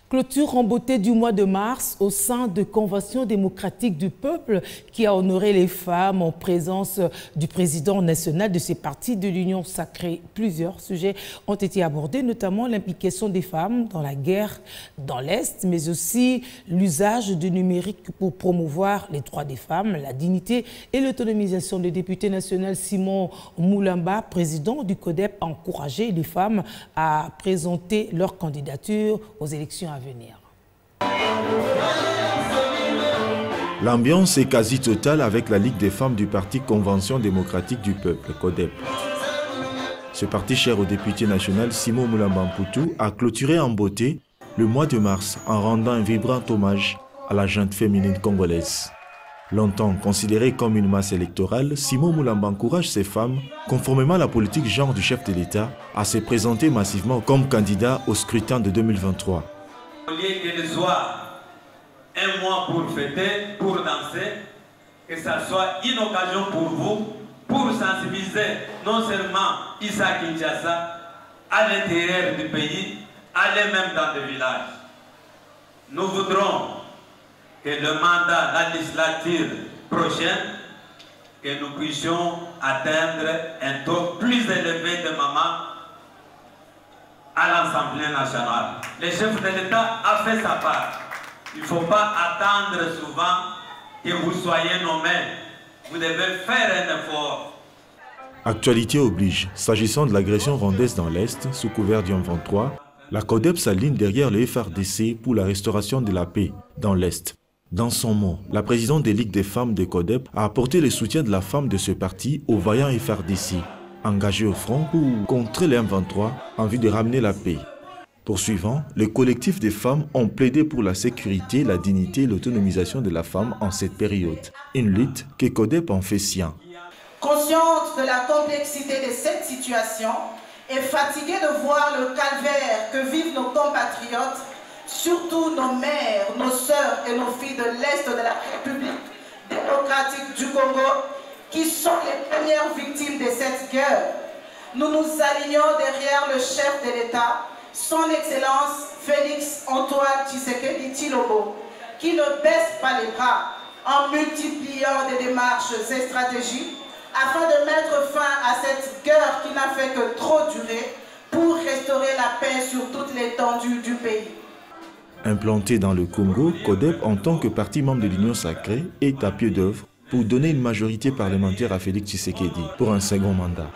Clôture en beauté du mois de mars au sein de Convention démocratique du peuple qui a honoré les femmes en présence du président national de ces partis de l'Union sacrée. Plusieurs sujets ont été abordés, notamment l'implication des femmes dans la guerre dans l'Est, mais aussi l'usage du numérique pour promouvoir les droits des femmes, la dignité et l'autonomisation. Le député national Simon Moulamba, président du CODEP, a encouragé les femmes à présenter leur candidature aux élections à venir. L'ambiance est quasi totale avec la Ligue des femmes du parti Convention démocratique du peuple, CODEP. Ce parti cher au député national Simon Moulamba Mpoutou a clôturé en beauté le mois de mars en rendant un vibrant hommage à la junte féminine congolaise. Longtemps considérée comme une masse électorale, Simon Moulamba encourage ces femmes, conformément à la politique genre du chef de l'État, à se présenter massivement comme candidat au scrutin de 2023. Au lieu qu'il soit un mois pour fêter, pour danser, que ça soit une occasion pour vous, pour sensibiliser non seulement Issa Kinshasa, à l'intérieur du pays, aller même dans des villages. Nous voudrons que le mandat, la législature prochaine, que nous puissions atteindre un taux plus élevé de mamans à l'Assemblée nationale. Le chef de l'État a fait sa part. Il ne faut pas attendre souvent que vous soyez nommé. Vous devez faire un effort. Actualité oblige. S'agissant de l'agression rwandaise dans l'Est, sous couvert du M23, la CODEP s'aligne derrière le FRDC pour la restauration de la paix dans l'Est. Dans son mot, la présidente des Ligues des femmes de CODEP a apporté le soutien de la femme de ce parti au vaillant FRDC, engagé au front pour contrer les M23 en vue de ramener la paix. Poursuivant, les collectifs des femmes ont plaidé pour la sécurité, la dignité et l'autonomisation de la femme en cette période. Une lutte que CODEP en fait sien. Consciente de la complexité de cette situation et fatiguée de voir le calvaire que vivent nos compatriotes, surtout nos mères, nos sœurs et nos filles de l'Est de la République démocratique du Congo, qui sont les premières victimes de cette guerre, nous nous alignons derrière le chef de l'État, son Excellence Félix Antoine Tshisekedi Tshilombo, qui ne baisse pas les bras en multipliant des démarches et stratégies afin de mettre fin à cette guerre qui n'a fait que trop durer pour restaurer la paix sur toute l'étendue du pays. Implanté dans le Congo, CODEP, en tant que parti membre de l'Union sacrée, est à pied d'œuvre pour donner une majorité parlementaire à Félix Tshisekedi pour un second mandat.